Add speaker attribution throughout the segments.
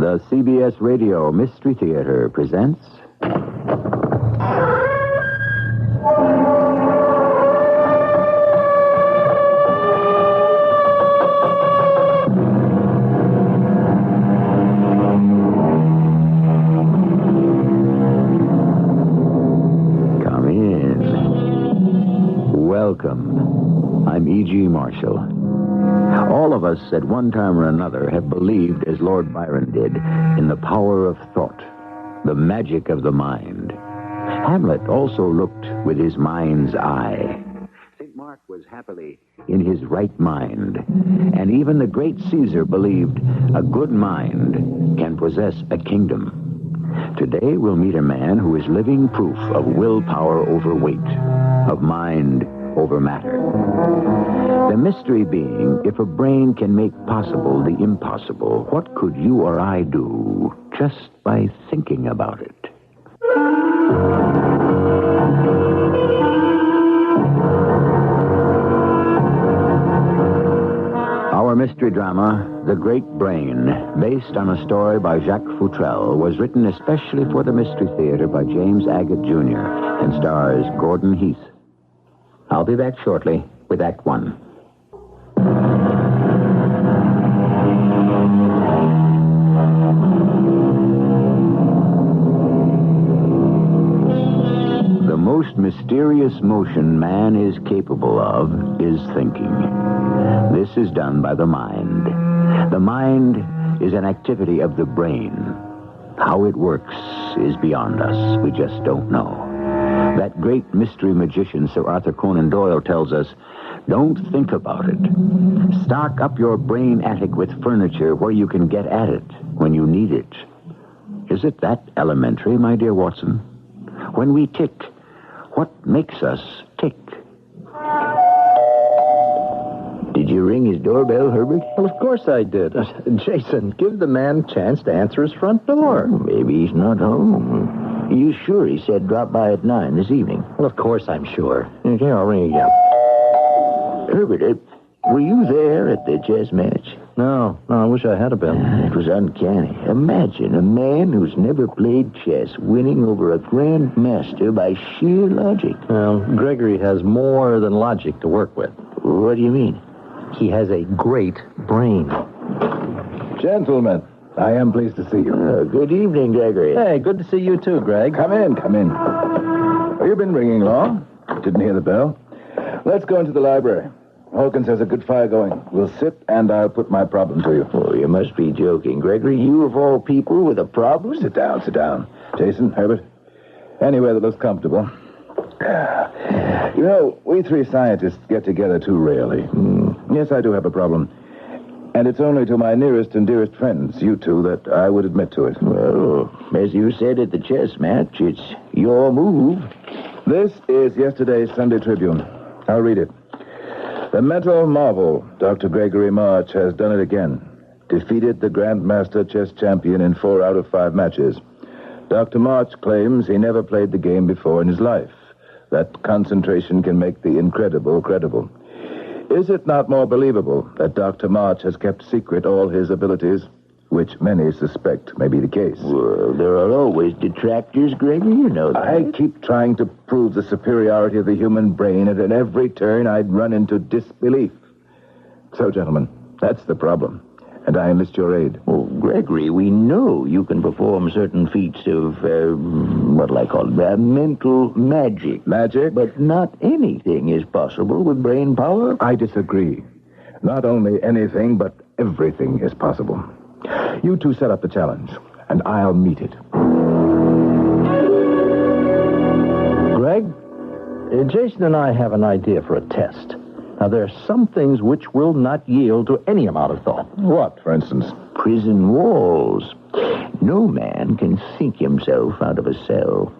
Speaker 1: The CBS Radio Mystery Theater presents... Come in. Welcome. I'm E.G. Marshall. All of us, at one time or another, have believed, as Lord Byron did, in the power of thought, the magic of the mind. Hamlet also looked with his mind's eye. St. Mark was happily in his right mind, and even the great Caesar believed a good mind can possess a kingdom. Today we'll meet a man who is living proof of willpower over weight, of mind over matter. The mystery being, if a brain can make possible the impossible, what could you or I do just by thinking about it? Our mystery drama, The Great Brain, based on a story by Jacques Futrell, was written especially for the Mystery Theater by James Agate Jr. and stars Gordon Heath. I'll be back shortly with Act One. The most mysterious motion man is capable of is thinking. This is done by the mind. The mind is an activity of the brain. How it works is beyond us. We just don't know. That great mystery magician, Sir Arthur Conan Doyle, tells us, don't think about it. Stock up your brain attic with furniture where you can get at it when you need it. Is it that elementary, my dear Watson? When we tick, what makes us tick? Did you ring his doorbell, Herbert?
Speaker 2: Well, of course I did. Jason, give the man a chance to answer his front door.
Speaker 1: Maybe he's not home. Are you sure he said drop by at 9 this evening?
Speaker 2: Well, of course I'm sure.
Speaker 1: Okay, I'll ring again. Herbert, were you there at the chess match?
Speaker 2: No, I wish I had been.
Speaker 1: It was uncanny. Imagine a man who's never played chess winning over a grand master by sheer logic.
Speaker 2: Well, Gregory has more than logic to work with.
Speaker 1: What do you mean?
Speaker 2: He has a great brain.
Speaker 3: Gentlemen, I am pleased to see you.
Speaker 1: Good evening, Gregory.
Speaker 2: Hey, good to see you too, Greg.
Speaker 3: Come in. Oh, you've been ringing long. Didn't hear the bell. Let's go into the library. Hawkins has a good fire going. We'll sit, and I'll put my problem to you.
Speaker 1: Oh, you must be joking, Gregory. You, of all people, with a problem?
Speaker 3: Sit down. Jason, Herbert, anywhere that looks comfortable. You know, we three scientists get together too rarely. Yes, I do have a problem. And it's only to my nearest and dearest friends, you two, that I would admit to it.
Speaker 1: Well, as you said at the chess match, it's your move.
Speaker 3: This is yesterday's Sunday Tribune. I'll read it. The mental marvel, Dr. Gregory March, has done it again. Defeated the Grandmaster chess champion in 4 out of 5 matches. Dr. March claims he never played the game before in his life. That concentration can make the incredible credible. Is it not more believable that Dr. March has kept secret all his abilities, which many suspect may be the case?
Speaker 1: Well, there are always detractors, Gregory, you know that.
Speaker 3: I keep trying to prove the superiority of the human brain, and at every turn I'd run into disbelief. So, gentlemen, that's the problem, and I enlist your aid.
Speaker 1: Oh, Gregory, we know you can perform certain feats of, what'll I call it, mental magic.
Speaker 3: Magic?
Speaker 1: But not anything is possible with brain power.
Speaker 3: I disagree. Not only anything, but everything is possible. You two set up the challenge, and I'll meet it.
Speaker 2: Greg, Jason and I have an idea for a test. Now, there are some things which will not yield to any amount of thought.
Speaker 3: What, for instance?
Speaker 1: Prison walls. No man can think himself out of a cell.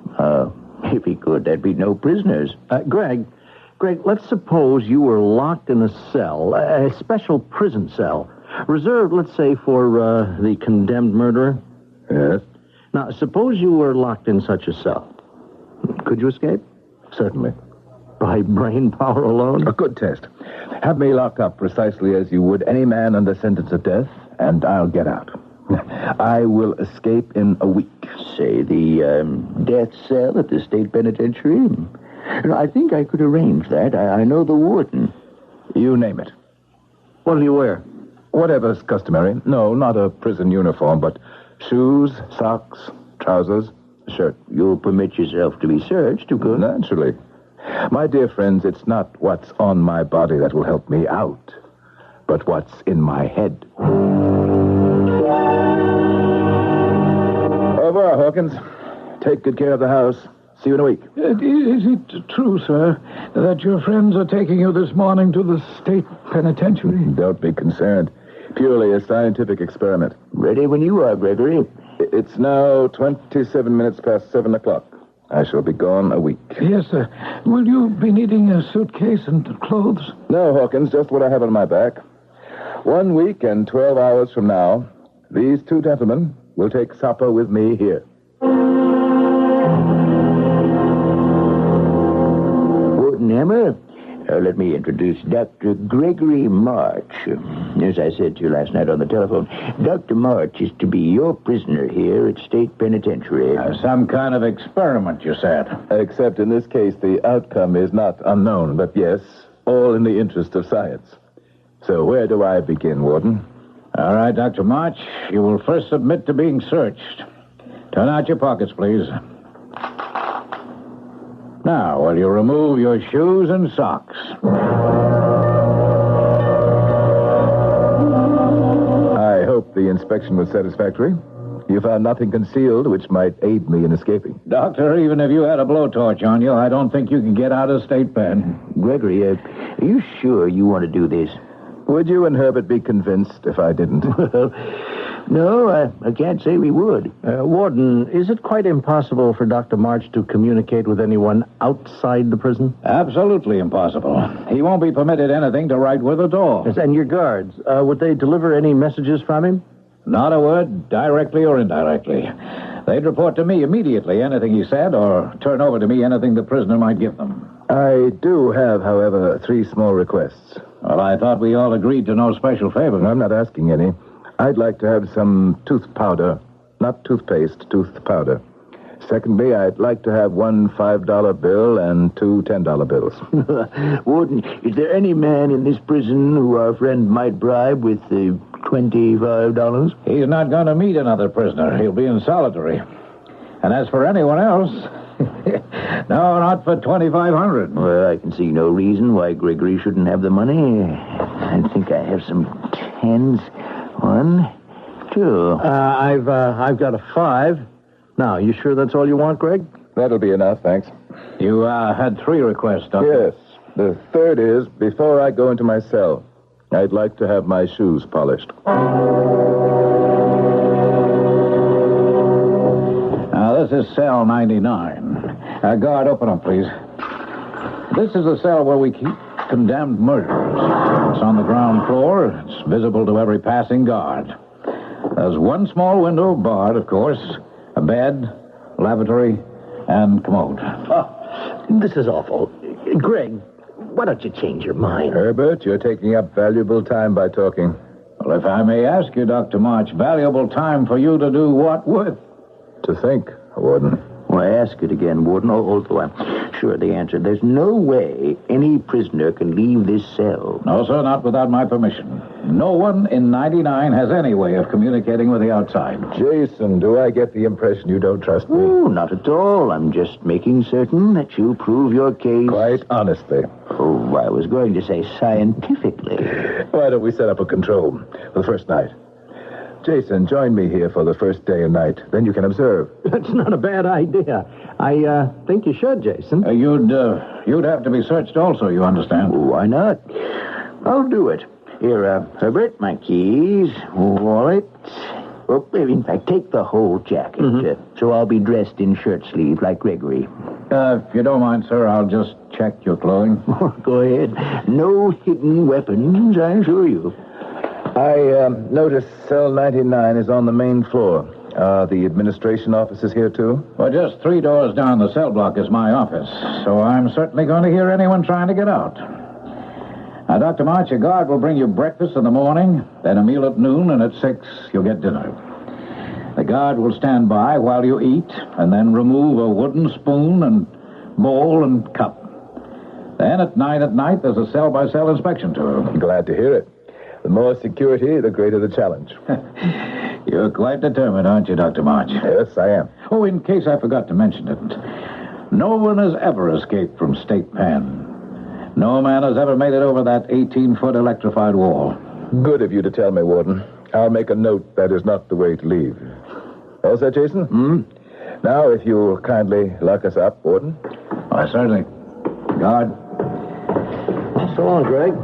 Speaker 1: If he could, there'd be no prisoners.
Speaker 2: Greg, let's suppose you were locked in a cell, a special prison cell, reserved, let's say, for the condemned murderer.
Speaker 3: Yes?
Speaker 2: Now, suppose you were locked in such a cell. Could you escape?
Speaker 3: Certainly.
Speaker 2: By brain power alone?
Speaker 3: A good test. Have me locked up precisely as you would any man under sentence of death, and I'll get out. I will escape in a week.
Speaker 1: Say, the death cell at the state penitentiary? I think I could arrange that. I know the warden.
Speaker 3: You name it.
Speaker 2: What'll you wear?
Speaker 3: Whatever's customary. No, not a prison uniform, but shoes, socks, trousers, shirt.
Speaker 1: You'll permit yourself to be searched, of course.
Speaker 3: Naturally. My dear friends, it's not what's on my body that will help me out, but what's in my head. Au revoir, Hawkins. Take good care of the house. See you in a week.
Speaker 4: Is it true, sir, that your friends are taking you this morning to the state penitentiary?
Speaker 3: Don't be concerned. Purely a scientific experiment.
Speaker 1: Ready when you are, Gregory.
Speaker 3: It's now 27 minutes past 7 o'clock. I shall be gone a week.
Speaker 4: Yes, sir. Will you be needing a suitcase and clothes?
Speaker 3: No, Hawkins, just what I have on my back. 1 week and 12 hours from now, these two gentlemen will take supper with me here.
Speaker 1: Warden Hammer, let me introduce Dr. Gregory March. As I said to you last night on the telephone, Dr. March is to be your prisoner here at State Penitentiary.
Speaker 2: Some kind of experiment, you said.
Speaker 3: Except in this case, the outcome is not unknown, but yes, all in the interest of science. So where do I begin, Warden?
Speaker 2: All right, Dr. March, you will first submit to being searched. Turn out your pockets, please. Now, will you remove your shoes and socks?
Speaker 3: I hope the inspection was satisfactory. You found nothing concealed which might aid me in escaping.
Speaker 2: Doctor, even if you had a blowtorch on you, I don't think you can get out of state pen.
Speaker 1: Gregory, are you sure you want to do this?
Speaker 3: Would you and Herbert be convinced if I didn't?
Speaker 1: No, I can't say we would.
Speaker 2: Warden, is it quite impossible for Dr. March to communicate with anyone outside the prison? Absolutely impossible. He won't be permitted anything to write with at all. Yes, and your guards, would they deliver any messages from him? Not a word, directly or indirectly. They'd report to me immediately anything he said, or turn over to me anything the prisoner might give them.
Speaker 3: I do have, however, 3 small requests.
Speaker 2: Well, I thought we all agreed to no special favors.
Speaker 3: I'm not asking any. I'd like to have some tooth powder. Not toothpaste, tooth powder. Secondly, I'd like to have 1 $5 bill and 2 $10 bills.
Speaker 1: Warden, is there any man in this prison who our friend might bribe with $25?
Speaker 2: He's not going to meet another prisoner. He'll be in solitary. And as for anyone else, no, not for $2,500.
Speaker 1: Well, I can see no reason why Gregory shouldn't have the money. I think I have some 10s. 1, 2.
Speaker 2: I've got a 5. Now, you sure that's all you want, Greg?
Speaker 3: That'll be enough, thanks.
Speaker 2: You had 3 requests, Doctor.
Speaker 3: Yes. The third is, before I go into my cell, I'd like to have my shoes polished.
Speaker 2: Now, this is cell 99. Guard, open up, please. This is the cell where we keep condemned murderers. It's on the ground floor. It's visible to every passing guard. There's one small window, barred, of course, a bed, lavatory, and commode.
Speaker 5: Oh, this is awful. Greg, why don't you change your mind?
Speaker 3: Herbert, you're taking up valuable time by talking.
Speaker 2: Well, if I may ask you, Dr. March, valuable time for you to do what with?
Speaker 3: To think, Warden.
Speaker 1: Well, I ask it again, Warden, although I'm sure the answer. There's no way any prisoner can leave this cell.
Speaker 2: No, sir, not without my permission. No one in 99 has any way of communicating with the outside.
Speaker 3: Jason, do I get the impression you don't trust me?
Speaker 1: Oh, not at all. I'm just making certain that you prove your case.
Speaker 3: Quite honestly.
Speaker 1: Oh, I was going to say scientifically.
Speaker 3: Why don't we set up a control for the first night? Jason, join me here for the first day and night. Then you can observe.
Speaker 2: That's not a bad idea. I think you should, Jason. You'd have to be searched also, you understand?
Speaker 1: Why not? I'll do it. Here, Herbert, my keys, wallet. Oh, in fact, take the whole jacket. So I'll be dressed in shirt sleeve like Gregory.
Speaker 2: If you don't mind, sir, I'll just check your clothing.
Speaker 1: Go ahead. No hidden weapons, I assure you.
Speaker 3: I noticed cell 99 is on the main floor. Are the administration offices here, too?
Speaker 2: Well, just 3 doors down the cell block is my office, so I'm certainly going to hear anyone trying to get out. Now, Dr. March, a guard will bring you breakfast in the morning, then a meal at noon, and at 6, you'll get dinner. The guard will stand by while you eat, and then remove a wooden spoon and bowl and cup. Then at 9 at night, there's a cell-by-cell inspection tour.
Speaker 3: Glad to hear it. The more security, the greater the challenge.
Speaker 2: You're quite determined, aren't you, Dr. March?
Speaker 3: Yes, I am.
Speaker 2: Oh, in case I forgot to mention it, no one has ever escaped from State Pen. No man has ever made it over that 18-foot electrified wall.
Speaker 3: Good of you to tell me, Warden. I'll make a note that is not the way to leave. All set, Jason? Now, if you'll kindly lock us up, Warden.
Speaker 2: Why, certainly. Guard.
Speaker 5: So long, Greg.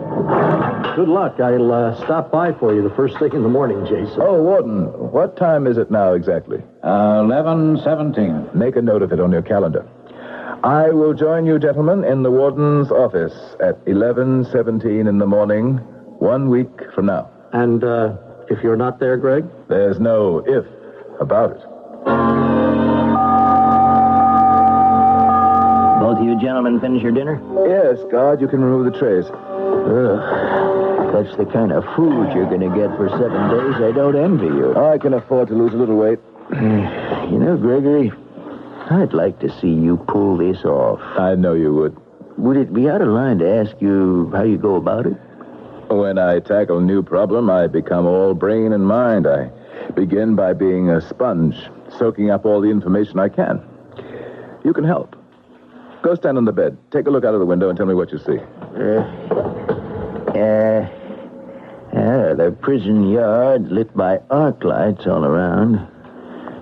Speaker 5: Good luck. I'll stop by for you the first thing in the morning, Jason.
Speaker 3: Oh, Warden, what time is it now exactly?
Speaker 2: 11:17.
Speaker 3: Make a note of it on your calendar. I will join you, gentlemen, in the warden's office at 11:17 in the morning, 1 week from now.
Speaker 5: And if you're not there, Greg?
Speaker 3: There's no if about it.
Speaker 5: Both of you gentlemen finish your dinner?
Speaker 3: Yes, guard, you can remove the trays.
Speaker 1: That's the kind of food you're going to get for 7 days. I don't envy you.
Speaker 3: I can afford to lose a little weight.
Speaker 1: You know, Gregory, I'd like to see you pull this off.
Speaker 3: I know you would.
Speaker 1: Would it be out of line to ask you how you go about it?
Speaker 3: When I tackle a new problem, I become all brain and mind. I begin by being a sponge, soaking up all the information I can. You can help. Go stand on the bed. Take a look out of the window and tell me what you see.
Speaker 1: The prison yard lit by arc lights all around.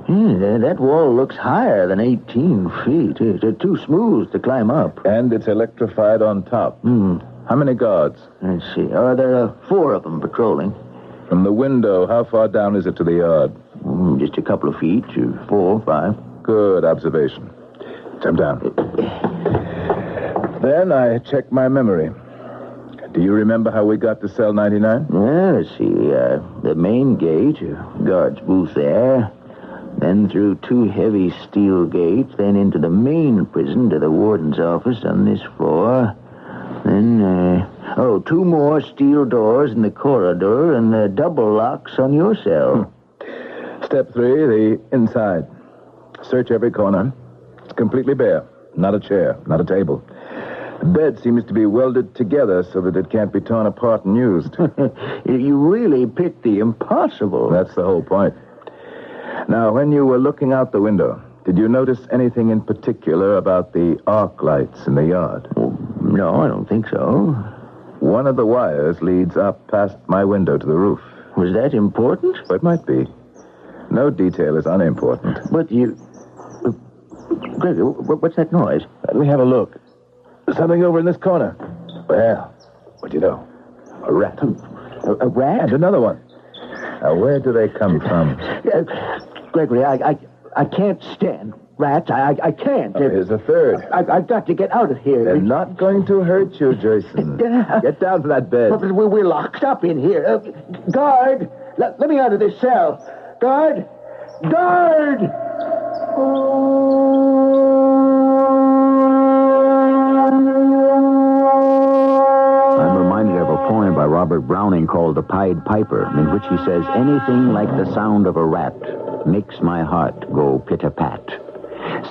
Speaker 1: That wall looks higher than 18 feet. It's too smooth to climb up.
Speaker 3: And it's electrified on top. How many guards?
Speaker 1: Let's see. There are 4 of them patrolling.
Speaker 3: From the window, how far down is it to the yard?
Speaker 1: Just a couple of feet, 4, 5.
Speaker 3: Good observation. Jump down. Then I check my memory. Do you remember how we got to cell 99?
Speaker 1: Well, let's see. The main gate, guard's booth there. Then through 2 heavy steel gates, then into the main prison to the warden's office on this floor. Then, 2 more steel doors in the corridor and double locks on your cell.
Speaker 3: Step 3, the inside. Search every corner. It's completely bare. Not a chair, not a table. The bed seems to be welded together so that it can't be torn apart and used.
Speaker 1: You really picked the impossible.
Speaker 3: That's the whole point. Now, when you were looking out the window, did you notice anything in particular about the arc lights in the yard?
Speaker 1: No, I don't think so.
Speaker 3: One of the wires leads up past my window to the roof.
Speaker 1: Was that important?
Speaker 3: It might be. No detail is unimportant.
Speaker 1: But you... Gregory, what's that noise?
Speaker 3: Let me have a look. Something over in this corner. Well, what do you know? A rat.
Speaker 1: A rat?
Speaker 3: And another one. Now, where do they come from?
Speaker 1: Gregory, I can't stand rats. I can't.
Speaker 3: Here's a third.
Speaker 1: I've got to get out of here.
Speaker 3: They're not going to hurt you, Jason. Get down from that bed.
Speaker 1: But we're locked up in here. Guard! Let me out of this cell. Guard! Guard! I'm reminded of a poem by Robert Browning called The Pied Piper, in which he says, anything like the sound of a rat makes my heart go pit-a-pat.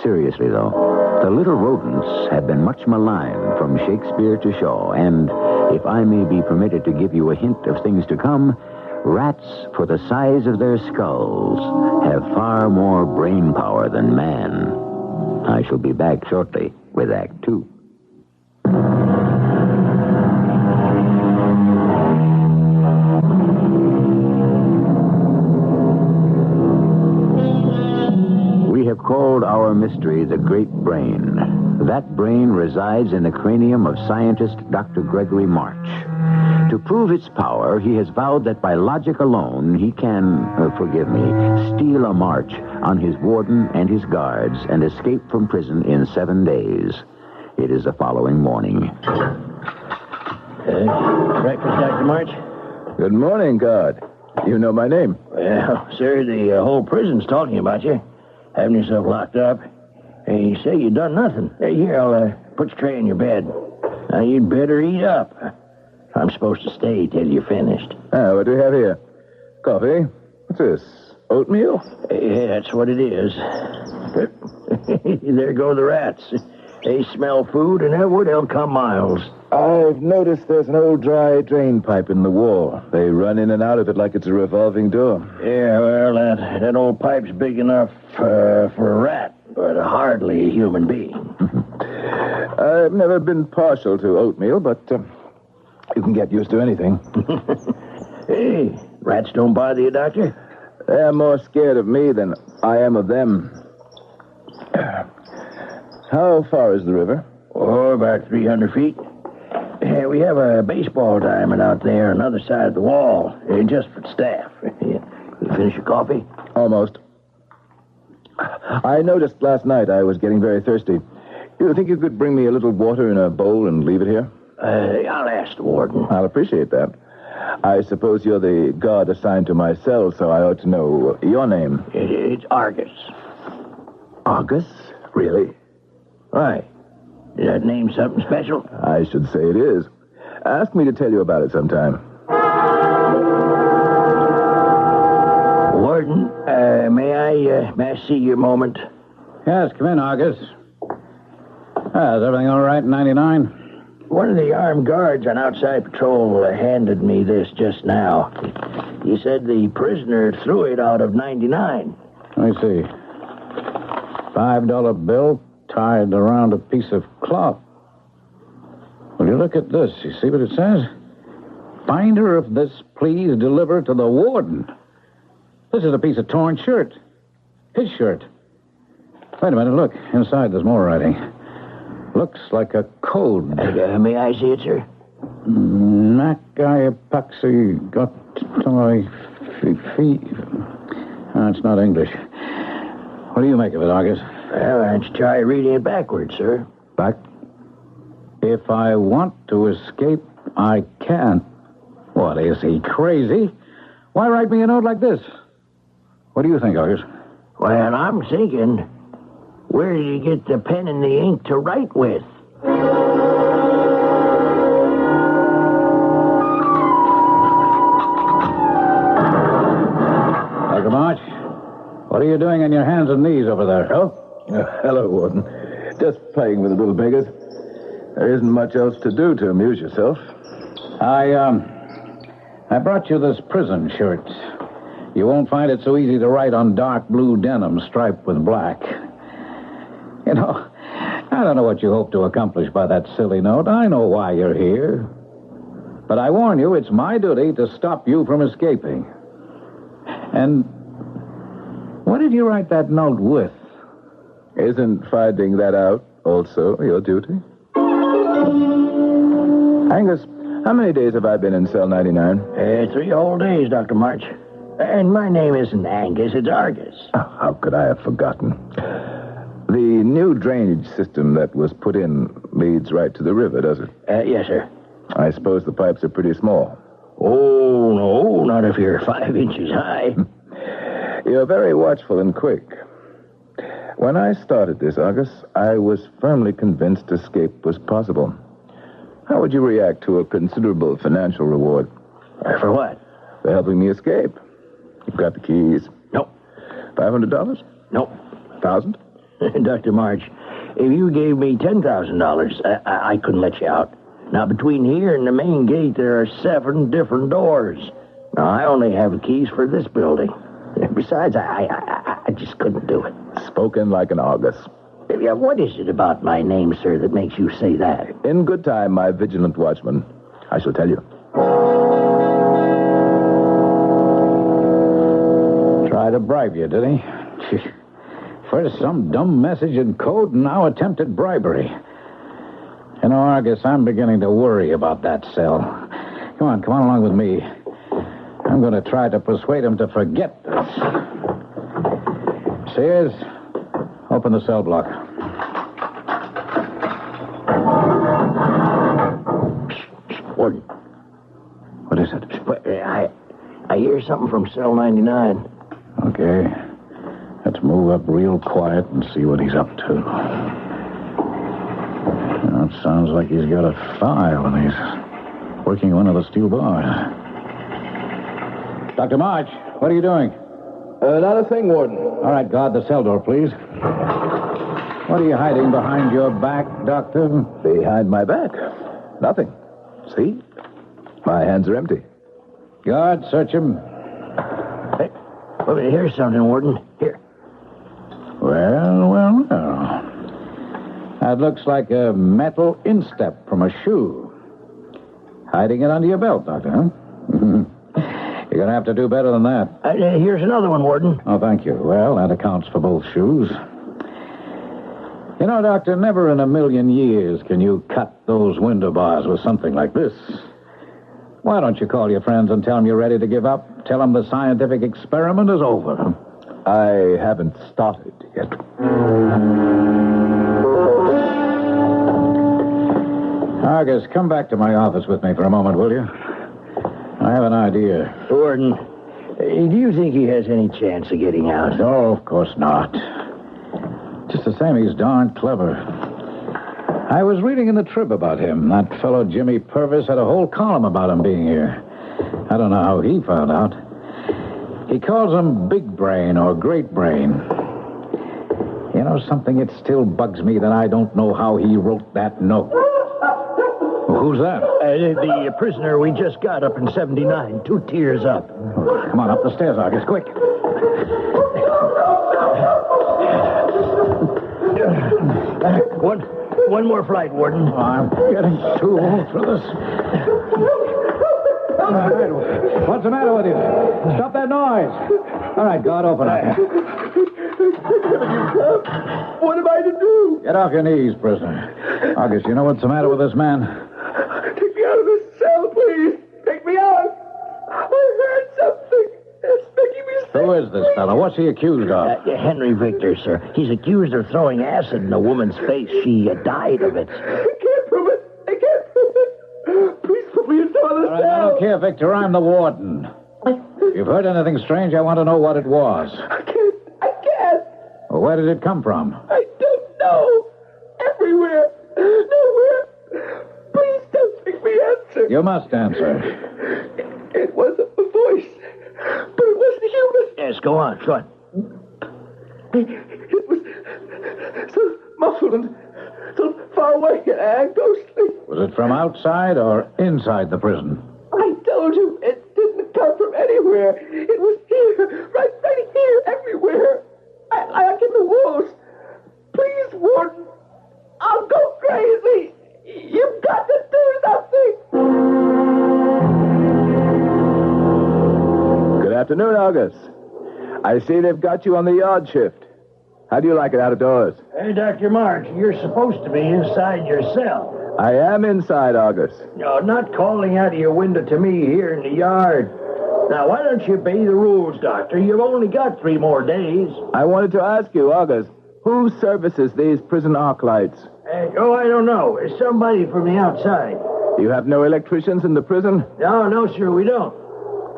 Speaker 1: Seriously, though, the little rodents have been much maligned from Shakespeare to Shaw, and if I may be permitted to give you a hint of things to come, rats, for the size of their skulls, have far more brain power than man. I shall be back shortly with Act 2. We have called our mystery the Great Brain. That brain resides in the cranium of scientist Dr. Gregory March. To prove its power, he has vowed that by logic alone, he can, steal a march on his warden and his guards and escape from prison in 7 days. It is the following morning.
Speaker 5: Breakfast, Dr. March?
Speaker 3: Good morning, guard. You know my name.
Speaker 5: Well, sir, the whole prison's talking about you. Having yourself locked up. You say you done nothing. Here, I'll put your tray in your bed. Now, you'd better eat up. I'm supposed to stay till you're finished.
Speaker 3: What do we have here? Coffee. What's this? Oatmeal?
Speaker 5: Yeah, that's what it is. There go the rats. They smell food, and they'll come miles.
Speaker 3: I've noticed there's an old dry drain pipe in the wall. They run in and out of it like it's a revolving door.
Speaker 5: Yeah, well, that old pipe's big enough for a rat, but hardly a human being.
Speaker 3: I've never been partial to oatmeal, but you can get used to anything.
Speaker 5: Hey, rats don't bother you, Doctor?
Speaker 3: They're more scared of me than I am of them. How far is the river?
Speaker 5: Oh, about 300 feet. We have a baseball diamond out there on the other side of the wall, just for staff. You finish your coffee?
Speaker 3: Almost. I noticed last night I was getting very thirsty. You think you could bring me a little water in a bowl and leave it here?
Speaker 5: I'll ask the warden.
Speaker 3: I'll appreciate that. I suppose you're the guard assigned to my cell, so I ought to know your name.
Speaker 5: It's Argus.
Speaker 3: Argus? Really?
Speaker 5: Why? Is that name something special?
Speaker 3: I should say it is. Ask me to tell you about it sometime.
Speaker 5: Warden, may I see your moment?
Speaker 2: Yes, come in, Argus. Is everything all right in 99?
Speaker 5: One of the armed guards on outside patrol handed me this just now. He said the prisoner threw it out of 99.
Speaker 2: Let me see. $5 bill tied around a piece of cloth. Will you look at this? You see what it says? Finder of this, please deliver to the warden. This is a piece of torn shirt. His shirt. Wait a minute, look. Inside there's more writing. Looks like a code.
Speaker 5: May I see it, sir?
Speaker 2: Nakai epoxy got it's not English. What do you make of it, Argus?
Speaker 5: Well, why don't you try reading it backwards, sir?
Speaker 2: Back? If I want to escape, I can. What, is he crazy? Why write me a note like this? What do you think, Argus?
Speaker 5: Well, I'm thinking, where did you get the pen and the ink to write with?
Speaker 2: Dr. March, what are you doing on your hands and knees over there?
Speaker 3: Oh? Hello, Warden. Just playing with the little beggars. There isn't much else to do to amuse yourself.
Speaker 2: I brought you this prison shirt. You won't find it so easy to write on dark blue denim striped with black. You know, I don't know what you hope to accomplish by that silly note. I know why you're here. But I warn you, it's my duty to stop you from escaping. And what did you write that note with?
Speaker 3: Isn't finding that out also your duty? Angus, how many days have I been in cell 99?
Speaker 5: 3 whole days, Dr. March. And my name isn't Angus, it's Argus.
Speaker 3: Oh, how could I have forgotten? The new drainage system that was put in leads right to the river, does it?
Speaker 5: Yes, sir.
Speaker 3: I suppose the pipes are pretty small.
Speaker 5: Oh, no, not if you're 5 inches high.
Speaker 3: You're very watchful and quick. When I started this, Argus, I was firmly convinced escape was possible. How would you react to a considerable financial reward?
Speaker 5: For what?
Speaker 3: For helping me escape. You've got the keys.
Speaker 5: Nope.
Speaker 3: $500?
Speaker 5: Nope.
Speaker 3: $1,000?
Speaker 5: Dr. March, if you gave me $10,000, I couldn't let you out. Now, between here and the main gate, there are 7 different doors. Now, I only have the keys for this building. Besides, I just couldn't do it.
Speaker 3: Spoken like an Argus.
Speaker 5: Yeah, what is it about my name, sir, that makes you say that?
Speaker 3: In good time, my vigilant watchman. I shall tell you.
Speaker 2: Tried to bribe you, did he? First some dumb message in code, and now attempted bribery. You know, Argus, I'm beginning to worry about that cell. Come on along with me. I'm going to try to persuade him to forget this. Sears, open the cell block.
Speaker 5: Warden.
Speaker 2: What is it?
Speaker 5: I hear something from cell 99.
Speaker 2: Okay. Let's move up real quiet and see what he's up to. Well, it sounds like he's got a file and he's working one of the steel bars. Dr. March, what are you doing?
Speaker 3: Not a thing, Warden.
Speaker 2: All right, guard the cell door, please. What are you hiding behind your back, Doctor?
Speaker 3: Behind my back? Nothing. See? My hands are empty.
Speaker 2: Guard, search him.
Speaker 5: Hey, let me hear something, Warden. Here.
Speaker 2: Well. That looks like a metal instep from a shoe. Hiding it under your belt, Doctor, huh? You're going to have to do better than that.
Speaker 5: Here's another one, Warden.
Speaker 2: Oh, thank you. Well, that accounts for both shoes. You know, Doctor, never in a million years can you cut those window bars with something like this. Why don't you call your friends and tell them you're ready to give up? Tell them the scientific experiment is over.
Speaker 3: I haven't started yet.
Speaker 2: Argus, come back to my office with me for a moment, will you? I have an idea.
Speaker 5: Warden, do you think he has any chance of getting out?
Speaker 2: No, of course not. Just the same, he's darn clever. I was reading in the Trib about him. That fellow Jimmy Purvis had a whole column about him being here. I don't know how he found out. He calls him Big Brain or Great Brain. You know something, it still bugs me that I don't know how he wrote that note. Well, who's that?
Speaker 5: The prisoner we just got up in 79, 2 tiers up.
Speaker 2: Come on, up the stairs, Argus, quick.
Speaker 5: One more flight, Warden.
Speaker 2: Oh, I'm getting too old for this. All right, what's the matter with you? Stop that noise. All right, guard, open up.
Speaker 3: What am I to do?
Speaker 2: Get off your knees, prisoner. Argus, you know what's the matter with this man?
Speaker 3: Take me out of this cell, please. Take me out. I heard something. It's making me sick.
Speaker 2: Who is this fellow? What's he accused of?
Speaker 5: Henry Victor, sir. He's accused of throwing acid in a woman's face. She died of it.
Speaker 3: I can't prove it. Please put me in some other
Speaker 2: All right, I don't care, Victor. I'm the warden. If you've heard anything strange, I want to know what it was.
Speaker 3: I can't.
Speaker 2: Well, where did it come from?
Speaker 3: I don't know. Everywhere. Nowhere. Please don't make me answer.
Speaker 2: You must answer.
Speaker 3: It was a voice, but it wasn't human.
Speaker 5: Yes, go on.
Speaker 3: It was so muffled and so far away and ghostly.
Speaker 2: Was it from outside or inside the prison?
Speaker 3: I told you, it didn't come from anywhere. It was here, right here, everywhere. Like in the walls. Please, Warden, I'll go crazy. You've got to do something. Good afternoon, August. I see they've got you on the yard shift. How do you like it out of doors?
Speaker 5: Hey, Dr. March, you're supposed to be inside your cell.
Speaker 3: I am inside, August.
Speaker 5: No, not calling out of your window to me here in the yard. Now, why don't you obey the rules, Doctor? You've only got 3 more days.
Speaker 3: I wanted to ask you, August, who services these prison arc lights?
Speaker 5: I don't know. It's somebody from the outside.
Speaker 3: You have no electricians in the prison?
Speaker 5: No, sir, we don't.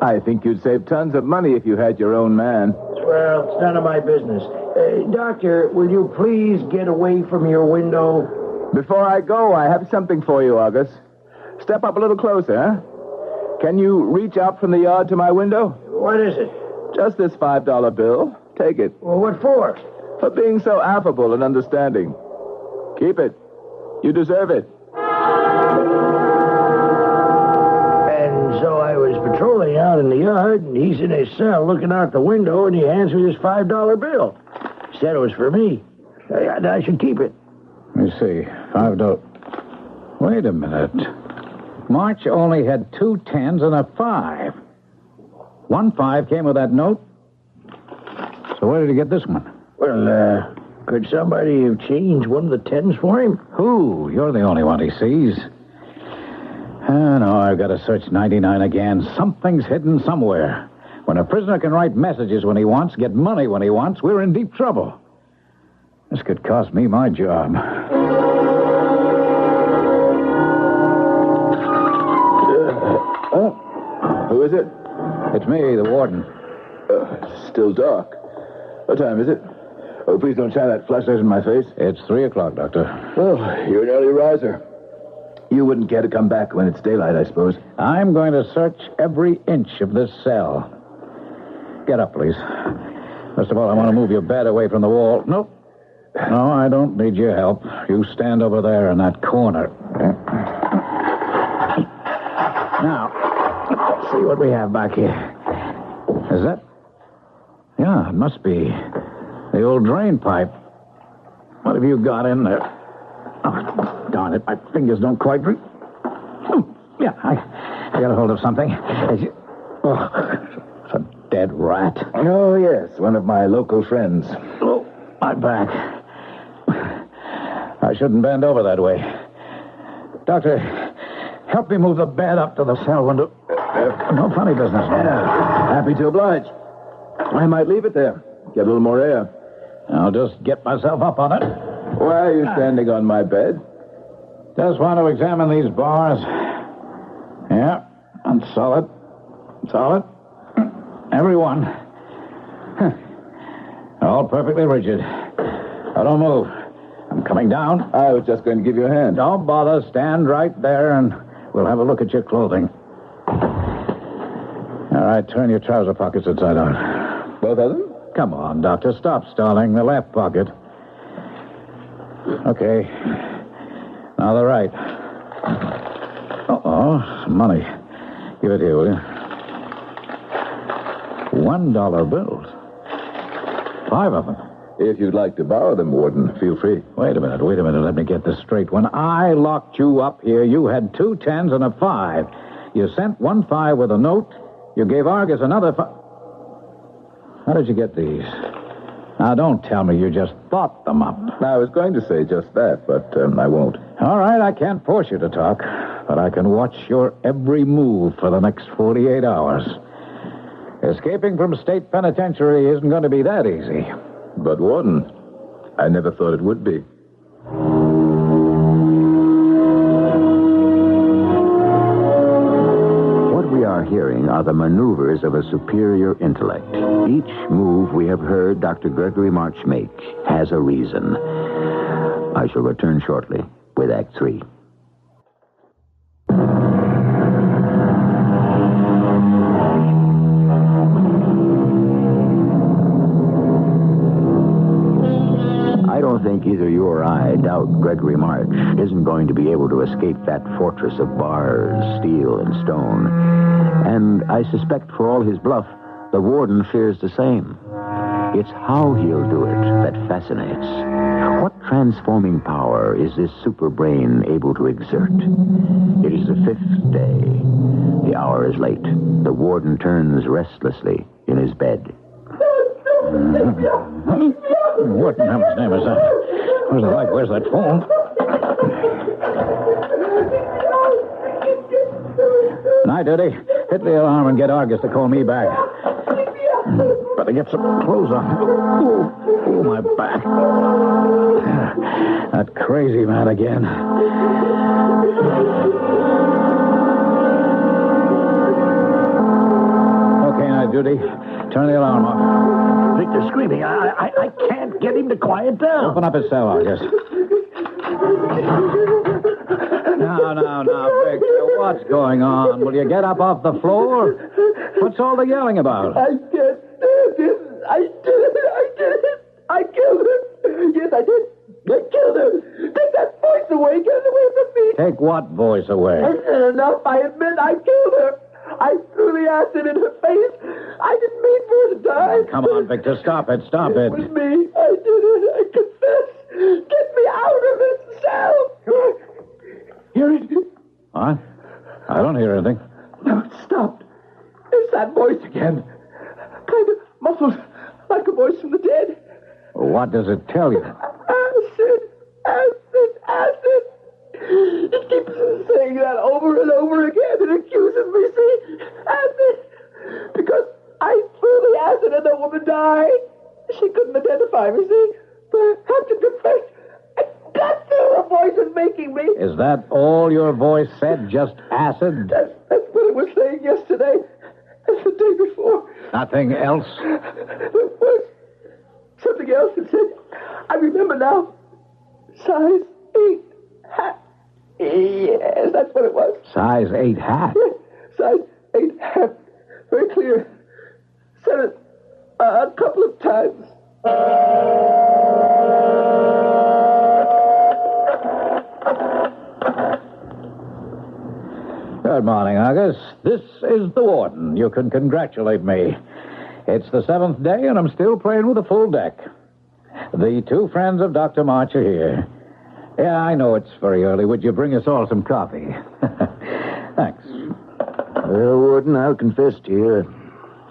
Speaker 3: I think you'd save tons of money if you had your own man.
Speaker 5: Well, it's none of my business. Doctor, will you please get away from your window?
Speaker 3: Before I go, I have something for you, August. Step up a little closer, huh? Can you reach out from the yard to my window?
Speaker 5: What is it?
Speaker 3: Just this $5 bill. Take it.
Speaker 5: Well, what for?
Speaker 3: For being so affable and understanding. Keep it. You deserve it.
Speaker 5: And so I was patrolling out in the yard, and he's in his cell looking out the window, and he hands me this $5 bill. He said it was for me. I should keep it.
Speaker 2: Let me see. $5. Wait a minute. March only had 2 10s and a 5. 1 5 came with that note. So where did he get this one?
Speaker 5: Well, could somebody have changed one of the 10s for him?
Speaker 2: Who? You're the only one he sees. No, I've got to search 99 again. Something's hidden somewhere. When a prisoner can write messages when he wants, get money when he wants, we're in deep trouble. This could cost me my job.
Speaker 3: Who is it?
Speaker 2: It's me, the warden.
Speaker 3: It's still dark. What time is it? Oh, please don't shine that flashlight in my face.
Speaker 2: It's 3 o'clock, Doctor.
Speaker 3: Oh, you're an early riser. You wouldn't care to come back when it's daylight, I suppose.
Speaker 2: I'm going to search every inch of this cell. Get up, please. First of all, I want to move your bed away from the wall. Nope. No, I don't need your help. You stand over there in that corner. Now, let's see what we have back here. Is that? Yeah, it must be the old drain pipe. What have you got in there? Oh, darn it, my fingers don't quite reach. Yeah, I got a hold of something. Oh, it's a dead rat.
Speaker 3: Oh, yes, one of my local friends.
Speaker 2: Oh, my back. I shouldn't bend over that way. Doctor, help me move the bed up to the cell window. No funny business.
Speaker 3: Yeah, happy to oblige. I might leave it there. Get a little more air.
Speaker 2: I'll just get myself up on it.
Speaker 3: Why are you standing on my bed?
Speaker 2: Just want to examine these bars. Yeah, and solid. Solid. Every one. All perfectly rigid. Now don't move. I'm coming down.
Speaker 3: I was just going to give you a hand.
Speaker 2: Don't bother. Stand right there, and we'll have a look at your clothing. All right, turn your trouser pockets inside out.
Speaker 3: Both of them?
Speaker 2: Come on, Doctor. Stop stalling. The left pocket. Okay. Now the right. Uh-oh. Some money. Give it here, will you? $1 bills. 5 of them.
Speaker 3: If you'd like to borrow them, Warden, feel free.
Speaker 2: Wait a minute. Let me get this straight. When I locked you up here, you had 2 10s and a 5. You sent 1 5 with a note. You gave Argus another 5. How did you get these? Now, don't tell me you just thought them up.
Speaker 3: I was going to say just that, but I won't.
Speaker 2: All right, I can't force you to talk, but I can watch your every move for the next 48 hours. Escaping from state penitentiary isn't going to be that easy.
Speaker 3: But, Warden, I never thought it would be.
Speaker 1: What we are hearing are the maneuvers of a superior intellect. Each move we have heard Dr. Gregory March make has a reason. I shall return shortly with Act 3. I don't think either you or I doubt Gregory March isn't going to be able to escape that fortress of bars, steel, and stone. And I suspect for all his bluff, the warden fears the same. It's how he'll do it that fascinates. What transforming power is this super brain able to exert? It is the 5th day. The hour is late. The warden turns restlessly in his bed.
Speaker 2: What in heaven's name is that? Where's the light? Where's that phone? Night, Eddie. Hit the alarm and get Argus to call me back. Better get some clothes on. Oh, my back. That crazy man again. Okay, night duty. Turn the alarm off.
Speaker 5: Victor's screaming. I can't get him to quiet down.
Speaker 2: Open up his cell, Argus. Now, Victor, what's going on? Will you get up off the floor? What's all the yelling about?
Speaker 6: I can't stand it. I did it. I killed her. Yes, I did. I killed her. Take that voice away. Get it away from me.
Speaker 2: Take what voice away?
Speaker 6: I said enough. I admit I killed her. I threw the acid in her face. I didn't mean for her to die.
Speaker 2: Come on, Victor. Stop it. Stop it.
Speaker 6: It was me. I did it. I confess. Get me out of this cell. Hear it?
Speaker 2: What? I don't hear anything.
Speaker 6: No, it stopped. There's that voice again. Kind of muffled, like a voice from the dead.
Speaker 2: What does it tell you?
Speaker 6: Acid. It keeps saying that over and over again. It accuses me, see? Acid. Because I threw the acid and the woman died. She couldn't identify me, see? But I have to confess, I got to. Her voice is making me.
Speaker 2: Is that all your voice said? Just acid?
Speaker 6: That's what it was saying yesterday. And the day before.
Speaker 2: Nothing else?
Speaker 6: There was something else that said, I remember now, size 8 hat. Yes, that's what it was.
Speaker 2: Size 8 hat?
Speaker 6: Size 8 hat. Very clear. Said it A couple of times.
Speaker 2: Good morning, August. This is the warden. You can congratulate me. It's the 7th day, and I'm still playing with a full deck. The two friends of Dr. March are here. Yeah, I know it's very early. Would you bring us all some coffee? Thanks.
Speaker 5: Well, Warden, I'll confess to you,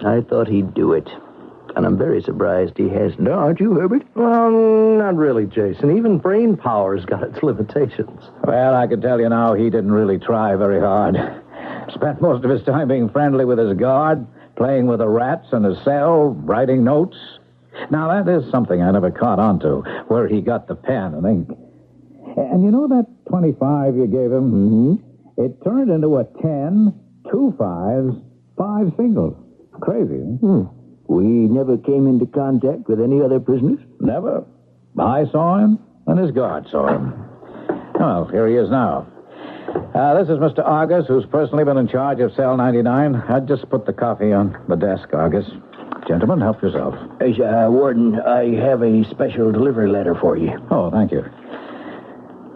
Speaker 5: I thought he'd do it. And I'm very surprised he hasn't. Aren't you, Herbert?
Speaker 2: Well, not really, Jason. Even brain power's got its limitations. Well, I can tell you now, he didn't really try very hard. Spent most of his time being friendly with his guard, playing with the rats in his cell, writing notes. Now, that is something I never caught on to, where he got the pen and ink. And you know that 25 you gave him? Mm-hmm. It turned into a 10, 2 5s, 5 singles. Crazy, huh?
Speaker 5: We never came into contact with any other prisoners?
Speaker 2: Never. I saw him, and his guard saw him. Well, here he is now. This is Mr. Argus, who's personally been in charge of Cell 99. I'd just put the coffee on the desk, Argus. Gentlemen, help yourself.
Speaker 5: Warden, I have a special delivery letter for you.
Speaker 2: Oh, thank you.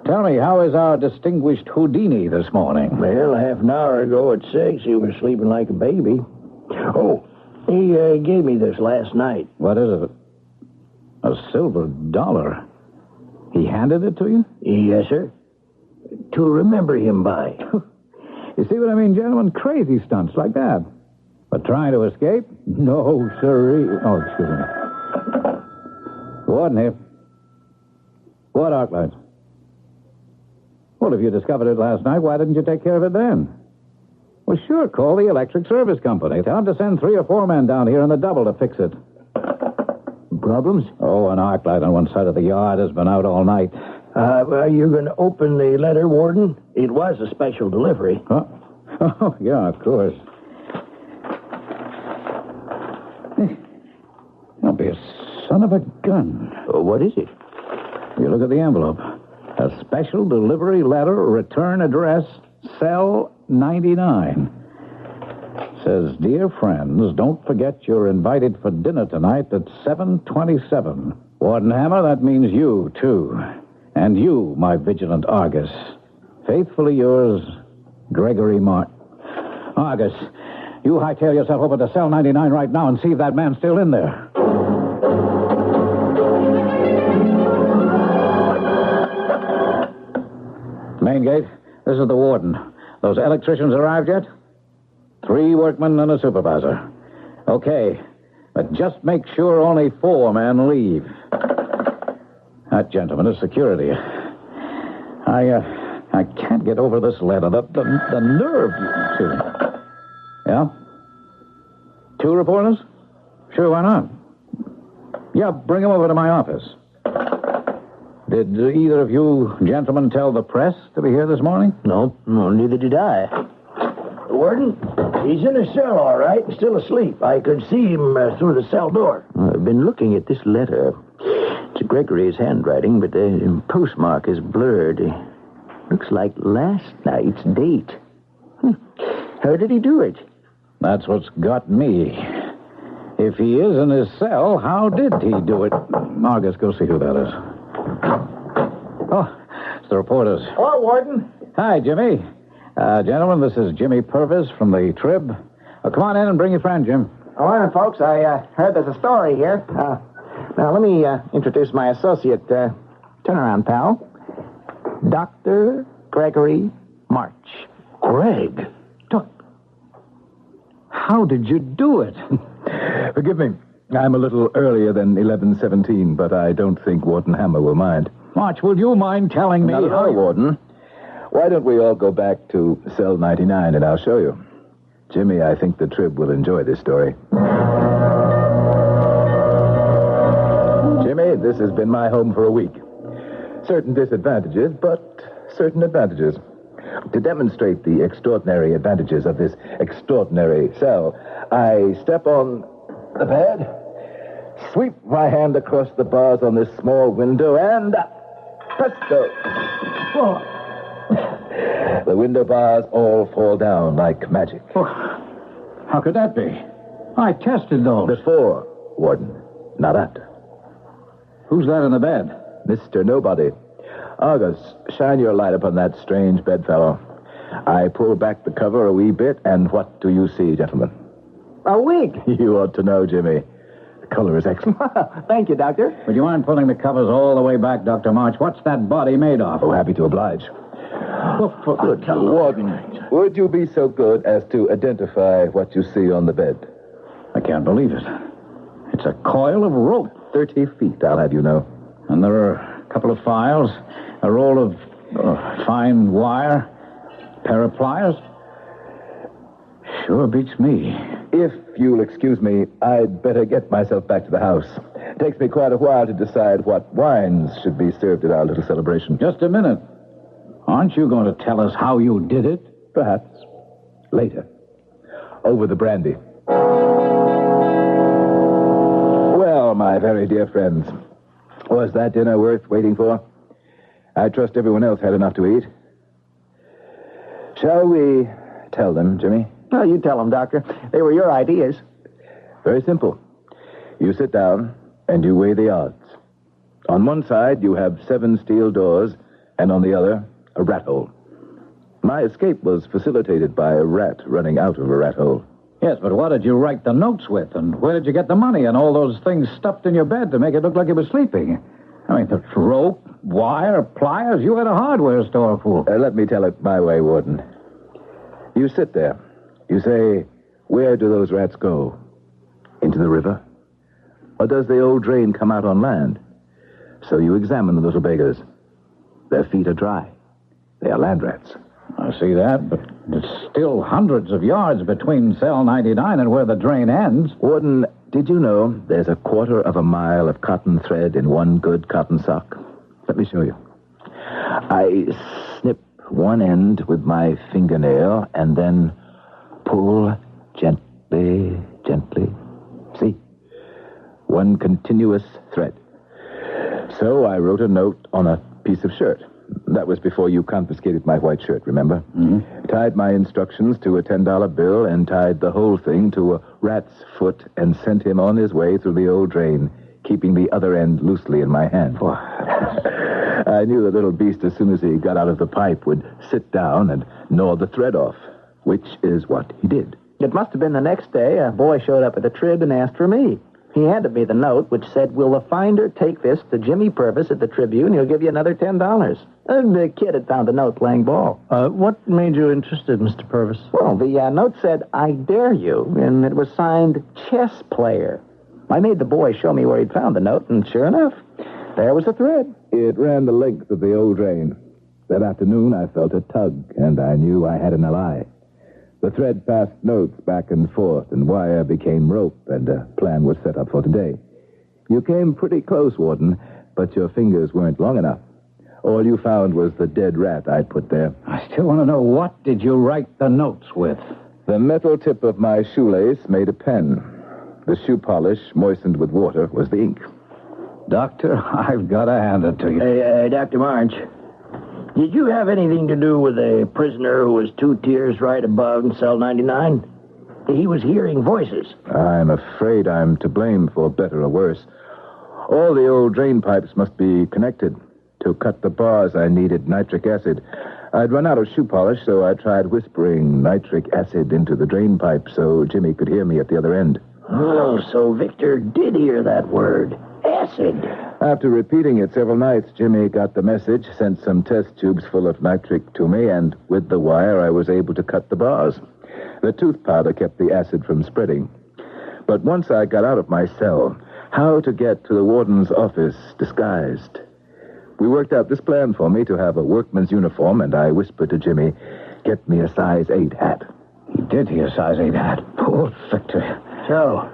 Speaker 2: Tell me, how is our distinguished Houdini this morning?
Speaker 5: Well, half an hour ago at 6, he was sleeping like a baby. Oh, he gave me this last night.
Speaker 2: What is it? A silver dollar. He handed it to you?
Speaker 5: Yes, sir. To remember him by.
Speaker 2: You see what I mean, gentlemen? Crazy stunts like that. But trying to escape? No, sirree. Oh, excuse me. Warden here. What arc lights? Well, if you discovered it last night, why didn't you take care of it then? Well, sure, call the electric service company. Tell them to send 3 or 4 men down here in the double to fix it.
Speaker 5: Problems?
Speaker 2: Oh, an arc light on one side of the yard has been out all night.
Speaker 5: Are you going to open the letter, Warden? It was a special delivery.
Speaker 2: Huh? Oh, yeah, of course. Don't be a son of a gun.
Speaker 5: What is it?
Speaker 2: You look at the envelope. A special delivery letter, return address, Cell 99. Says, dear friends, don't forget you're invited for dinner tonight at 7:27. Warden Hammer, that means you, too. And you, my vigilant Argus. Faithfully yours, Gregory Martin. Argus, you hightail yourself over to Cell 99 right now and see if that man's still in there. Main gate, this is the warden. Those electricians arrived yet? 3 workmen and a supervisor. Okay, but just make sure only 4 men leave. That gentleman is security. I can't get over this letter. The nerve. Excuse me. Yeah? 2 reporters? Sure, why not? Yeah, bring them over to my office. Did either of you gentlemen tell the press to be here this morning?
Speaker 5: No, neither did I. Warden, he's in his cell, all right, still asleep. I could see him through the cell door.
Speaker 1: I've been looking at this letter. It's Gregory's handwriting, but the postmark is blurred. Looks like last night's date. How did he do it?
Speaker 2: That's what's got me. If he is in his cell, how did he do it? Margus, go see who that is. Oh, it's the reporters.
Speaker 6: Hello, Warden.
Speaker 2: Hi, Jimmy. Gentlemen, this is Jimmy Purvis from the Trib. Come on in and bring your friend, Jim.
Speaker 6: Morning, folks. I heard there's a story here. Now, let me introduce my associate. Turn around, pal. Dr. Gregory March.
Speaker 2: Greg? How did you do it?
Speaker 3: Forgive me. I'm a little earlier than 11:17, but I don't think Warden Hammer will mind.
Speaker 2: March, will you mind telling me
Speaker 3: Not at all, Warden. Why don't we all go back to Cell 99 and I'll show you. Jimmy, I think the Trib will enjoy this story. Jimmy, this has been my home for a week. Certain disadvantages, but certain advantages. To demonstrate the extraordinary advantages of this extraordinary cell, I step on the bed, sweep my hand across the bars on this small window, and presto! Oh. The window bars all fall down like magic.
Speaker 2: Oh, how could that be? I tested those.
Speaker 3: Before Warden. Nada.
Speaker 2: Who's that in the bed?
Speaker 3: Mr. Nobody. August, shine your light upon that strange bedfellow. I pull back the cover a wee bit, and what do you see, gentlemen?
Speaker 6: A wig.
Speaker 3: You ought to know, Jimmy. The color is excellent.
Speaker 6: Thank you, Doctor.
Speaker 2: Would you mind pulling the covers all the way back, Dr. March? What's that body made of?
Speaker 3: Oh, happy to oblige.
Speaker 2: Good
Speaker 3: Warden, would you be so good as to identify what you see on the bed?
Speaker 2: I can't believe it. It's a coil of rope.
Speaker 3: 30 feet, I'll have you know.
Speaker 2: And there are a couple of files, a roll of fine wire, a pair of pliers. Sure beats me.
Speaker 3: If you'll excuse me, I'd better get myself back to the house. It takes me quite a while to decide what wines should be served at our little celebration.
Speaker 2: Just a minute. Aren't you going to tell us how you did it?
Speaker 3: Perhaps. Later. Over the brandy. Well, my very dear friends, was that dinner worth waiting for? I trust everyone else had enough to eat. Shall we tell them, Jimmy?
Speaker 6: Oh, you tell them, Doctor. They were your ideas.
Speaker 3: Very simple. You sit down and you weigh the odds. On one side, you have 7 steel doors, and on the other, a rat hole. My escape was facilitated by a rat running out of a rat hole.
Speaker 2: Yes, but what did you write the notes with? And where did you get the money and all those things stuffed in your bed to make it look like you were sleeping? I mean, the rope, wire, pliers, you had a hardware store full.
Speaker 3: Let me tell it my way, Warden. You sit there. You say, where do those rats go? Into the river? Or does the old drain come out on land? So you examine the little beggars. Their feet are dry. They are land rats.
Speaker 2: I see that, but it's still hundreds of yards between cell 99 and where the drain ends.
Speaker 3: Warden, did you know there's a 1/4 mile of cotton thread in one good cotton sock? Let me show you. I snip one end with my fingernail and then pull gently, gently. See? One continuous thread. So I wrote a note on a piece of shirt. That was before you confiscated my white shirt, remember?
Speaker 2: Mm-hmm.
Speaker 3: Tied my instructions to a $10 bill and tied the whole thing to a rat's foot and sent him on his way through the old drain, keeping the other end loosely in my hand. I knew the little beast, as soon as he got out of the pipe, would sit down and gnaw the thread off, which is what he did.
Speaker 6: It must have been the next day. A boy showed up at the Trib and asked for me. He handed me the note, which said, will the finder take this to Jimmy Purvis at the Tribune? He'll give you another $10. And the kid had found a note playing ball.
Speaker 2: What made you interested, Mr. Purvis?
Speaker 6: Well, the note said, I dare you, and it was signed Chess Player. I made the boy show me where he'd found the note, and sure enough, there was the thread.
Speaker 3: It ran the length of the old drain. That afternoon, I felt a tug, and I knew I had an ally. The thread passed notes back and forth, and wire became rope, and a plan was set up for today. You came pretty close, Warden, but your fingers weren't long enough. All you found was the dead rat I'd put there.
Speaker 2: I still want to know, what did you write the notes with?
Speaker 3: The metal tip of my shoelace made a pen. The shoe polish, moistened with water, was the ink.
Speaker 2: Doctor, I've got to hand it to you.
Speaker 5: Hey, Dr. March, did you have anything to do with a prisoner who was 2 tiers right above in cell 99? He was hearing voices.
Speaker 3: I'm afraid I'm to blame, for better or worse. All the old drain pipes must be connected. To cut the bars, I needed nitric acid. I'd run out of shoe polish, so I tried whispering nitric acid into the drain pipe so Jimmy could hear me at the other end.
Speaker 5: Oh, so Victor did hear that word. Acid.
Speaker 3: After repeating it several nights, Jimmy got the message, sent some test tubes full of nitric to me, and with the wire, I was able to cut the bars. The tooth powder kept the acid from spreading. But once I got out of my cell, how to get to the warden's office disguised? We worked out this plan for me to have a workman's uniform, and I whispered to Jimmy, get me a size 8 hat.
Speaker 2: He did hear size 8 hat. Poor Victor.
Speaker 5: So,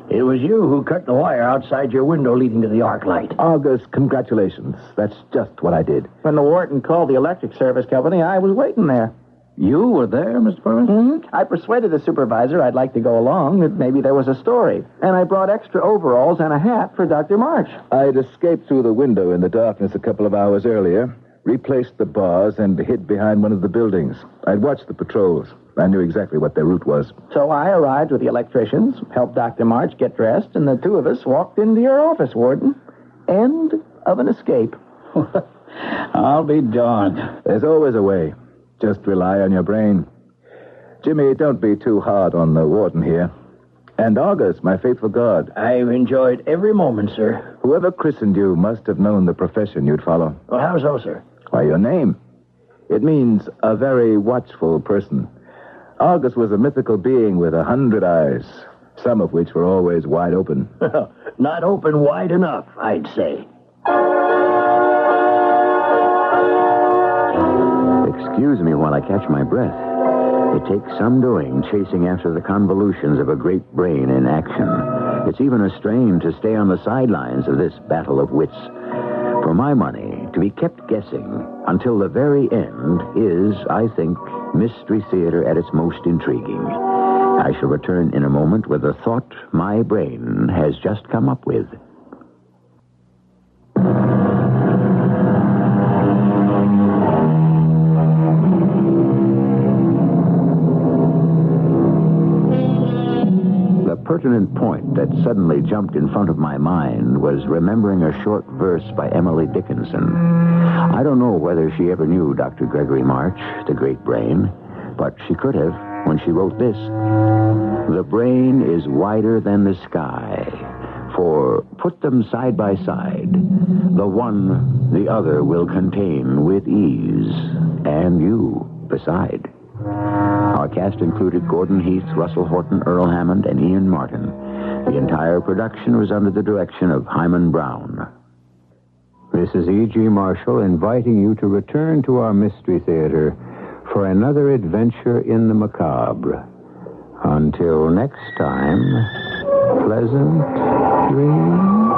Speaker 5: it was you who cut the wire outside your window leading to the arc light.
Speaker 3: August, congratulations. That's just what I did.
Speaker 6: When the warden called the electric service company, I was waiting there.
Speaker 2: You were there, Mr. Purvis?
Speaker 6: Mm-hmm. I persuaded the supervisor I'd like to go along, that maybe there was a story. And I brought extra overalls and a hat for Dr. March.
Speaker 3: I'd escaped through the window in the darkness a couple of hours earlier, replaced the bars, and hid behind one of the buildings. I'd watched the patrols. I knew exactly what their route was.
Speaker 6: So I arrived with the electricians, helped Dr. March get dressed, and the two of us walked into your office, Warden. End of an escape.
Speaker 2: I'll be darned.
Speaker 3: There's always a way. Just rely on your brain. Jimmy, don't be too hard on the warden here. And August, my faithful guard.
Speaker 5: I've enjoyed every moment, sir.
Speaker 3: Whoever christened you must have known the profession you'd follow.
Speaker 5: Well, how so, sir?
Speaker 3: Why, your name. It means a very watchful person. August was a mythical being with 100 eyes, some of which were always wide open.
Speaker 5: Not open wide enough, I'd say.
Speaker 1: Excuse me while I catch my breath. It takes some doing chasing after the convolutions of a great brain in action. It's even a strain to stay on the sidelines of this battle of wits. For my money, to be kept guessing until the very end is, I think, Mystery Theater at its most intriguing. I shall return in a moment with a thought my brain has just come up with. The pertinent point that suddenly jumped in front of my mind was remembering a short verse by Emily Dickinson. I don't know whether she ever knew Dr. Gregory March, the great brain, but she could have when she wrote this. The brain is wider than the sky, for put them side by side. The one the other will contain with ease, and you beside. Our cast included Gordon Heath, Russell Horton, Earl Hammond, and Ian Martin. The entire production was under the direction of Hyman Brown. This is E.G. Marshall inviting you to return to our Mystery Theater for another adventure in the macabre. Until next time, pleasant dreams.